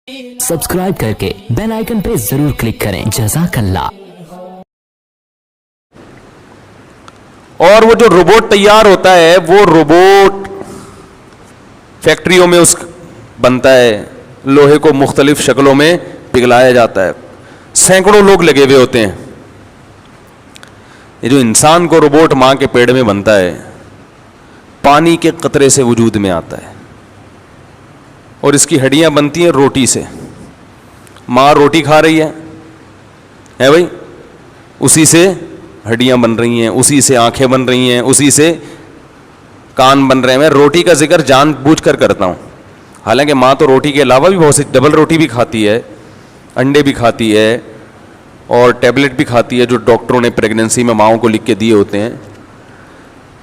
Subscribe करके bell icon पे जरूर क्लिक करें। जज़ाकल्लाह। और वो जो रोबोट तैयार होता है, वो रोबोट फैक्ट्रियों में उस बनता है, लोहे को मुख्तलिफ शक्लों में पिघलाया जाता है, सैकड़ों लोग लगे हुए होते हैं। ये जो इंसान को रोबोट माँ के पेट में बनता है, पानी के कतरे से वजूद में आता है और इसकी हड्डियाँ बनती हैं रोटी से। माँ रोटी खा रही है भाई, उसी से हड्डियाँ बन रही हैं, उसी से आंखें बन रही हैं, उसी से कान बन रहे हैं। मैं रोटी का जिक्र जानबूझकर करता हूँ, हालांकि माँ तो रोटी के अलावा भी बहुत सी डबल रोटी भी खाती है, अंडे भी खाती है और टैबलेट भी खाती है जो डॉक्टरों ने प्रेगनेंसी में माँओं को लिख के दिए होते हैं।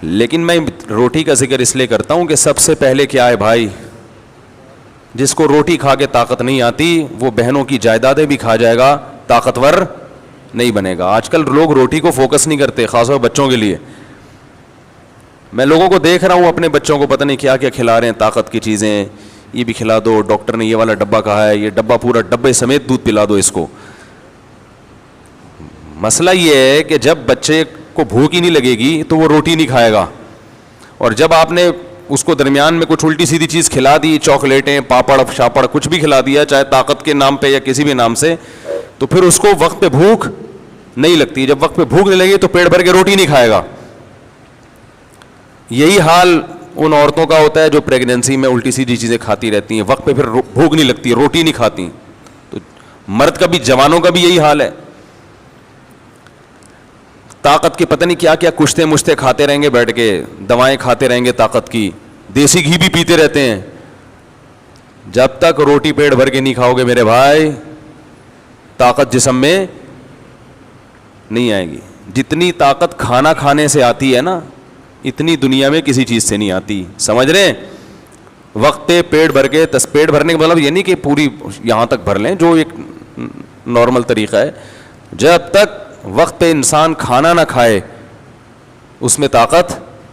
लेकिन मैं रोटी का जिक्र इसलिए करता हूँ कि सबसे पहले क्या है भाई, जिसको रोटी खा के ताकत नहीं आती वो बहनों की जायदादें भी खा जाएगा, ताकतवर नहीं बनेगा। आजकल लोग रोटी को फोकस नहीं करते, खासतौर बच्चों के लिए। मैं लोगों को देख रहा हूँ, अपने बच्चों को पता नहीं क्या क्या खिला रहे हैं, ताकत की चीज़ें, ये भी खिला दो, डॉक्टर ने ये वाला डब्बा कहा है, ये डब्बा पूरा डब्बे समेत दूध पिला दो इसको। मसला ये है कि जब बच्चे को भूख ही नहीं लगेगी तो वो रोटी नहीं खाएगा, और जब आपने उसको दरमियान में कुछ उल्टी सीधी चीज़ खिला दी, चॉकलेटें, पापड़ शापड़ कुछ भी खिला दिया, चाहे ताकत के नाम पे या किसी भी नाम से, तो फिर उसको वक्त पे भूख नहीं लगती। जब वक्त पे भूख नहीं लगी तो पेट भर के रोटी नहीं खाएगा। यही हाल उन औरतों का होता है जो प्रेगनेंसी में उल्टी सीधी चीज़ें खाती रहती हैं, वक्त पे फिर भूख नहीं लगती, रोटी नहीं खाती। तो मर्द का भी, जवानों का भी यही हाल है। ताकत के पता नहीं क्या क्या कुश्ते मुश्ते खाते रहेंगे बैठ के, दवाएं खाते रहेंगे ताकत की, देसी घी भी पीते रहते हैं। जब तक रोटी पेट भर के नहीं खाओगे मेरे भाई, ताकत जिस्म में नहीं आएगी। जितनी ताकत खाना खाने से आती है ना, इतनी दुनिया में किसी चीज़ से नहीं आती। समझ रहे हैं? वक्त पे पेट भर के, पेट भरने का मतलब ये नहीं कि पूरी यहाँ तक भर लें, जो एक नॉर्मल तरीका है। जब तक वक्त पे इंसान खाना ना खाए उसमें ताकत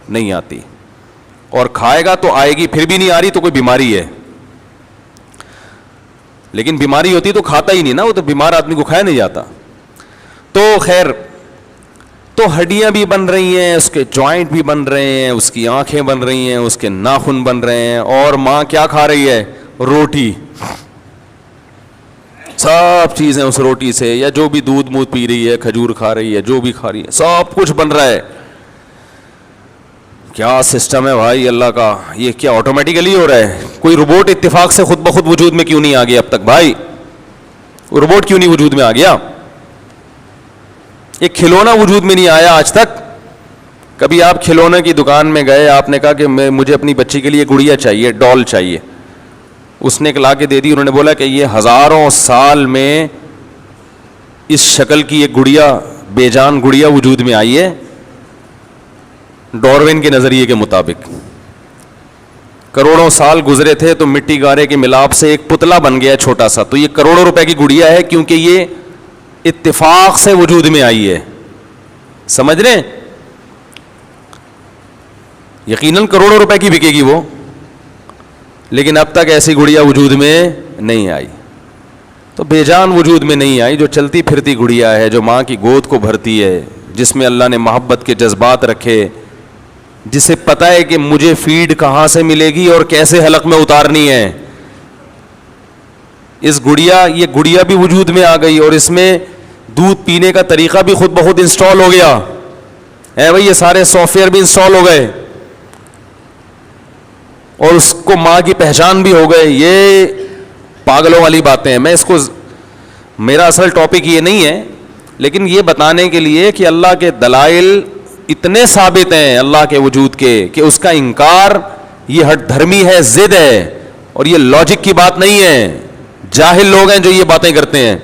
नहीं आती, और खाएगा तो आएगी, फिर भी नहीं आ रही तो कोई बीमारी है। लेकिन बीमारी होती तो खाता ही नहीं ना, वो तो बीमार आदमी को खाया नहीं जाता। तो खैर, तो हड्डियां भी बन रही हैं, उसके जॉइंट भी बन रहे हैं, उसकी आंखें बन रही हैं, उसके नाखून बन रहे हैं, और माँ क्या खा रही है? रोटी। सब चीज़ें उस रोटी से, या जो भी दूध मूध पी रही है, खजूर खा रही है, जो भी खा रही है, सब कुछ बन रहा है। क्या सिस्टम है भाई अल्लाह का! ये क्या ऑटोमेटिकली हो रहा है? कोई रोबोट इत्तेफाक से खुद ब खुद वजूद में क्यों नहीं आ गया अब तक भाई? रोबोट क्यों नहीं वजूद में आ गया? एक खिलौना वजूद में नहीं आया आज तक। कभी आप खिलौने की दुकान में गए, आपने कहा कि मुझे अपनी बच्ची के लिए गुड़िया चाहिए, डॉल चाहिए, उसने एक ला के दे दी, उन्होंने बोला कि ये हज़ारों साल में इस शक्ल की एक गुड़िया, बेजान गुड़िया वजूद में आई है। डार्विन के नज़रिए के मुताबिक करोड़ों साल गुजरे थे तो मिट्टी गारे के मिलाप से एक पुतला बन गया छोटा सा। तो ये करोड़ों रुपए की गुड़िया है क्योंकि ये इत्तेफाक से वजूद में आई है। समझ रहे हैं? यकीनन करोड़ों रुपए की बिकेगी वो, लेकिन अब तक ऐसी गुड़िया वजूद में नहीं आई। तो बेजान वजूद में नहीं आई, जो चलती फिरती गुड़िया है, जो माँ की गोद को भरती है, जिसमें अल्लाह ने मोहब्बत के जज्बात रखे, जिसे पता है कि मुझे फीड कहाँ से मिलेगी और कैसे हलक में उतारनी है। इस गुड़िया, ये गुड़िया भी वजूद में आ गई, और इसमें दूध पीने का तरीका भी खुद ब खुद इंस्टॉल हो गया है भाई। ये सारे सॉफ्टवेयर भी इंस्टॉल हो गए और उसको माँ की पहचान भी हो गए। ये पागलों वाली बातें हैं। मैं इसको, मेरा असल टॉपिक ये नहीं है, लेकिन ये बताने के लिए कि अल्लाह के दलाइल इतने साबित हैं अल्लाह के वजूद के, कि उसका इनकार ये हट धर्मी है, जिद है, और ये लॉजिक की बात नहीं है। जाहिल लोग हैं जो ये बातें करते हैं।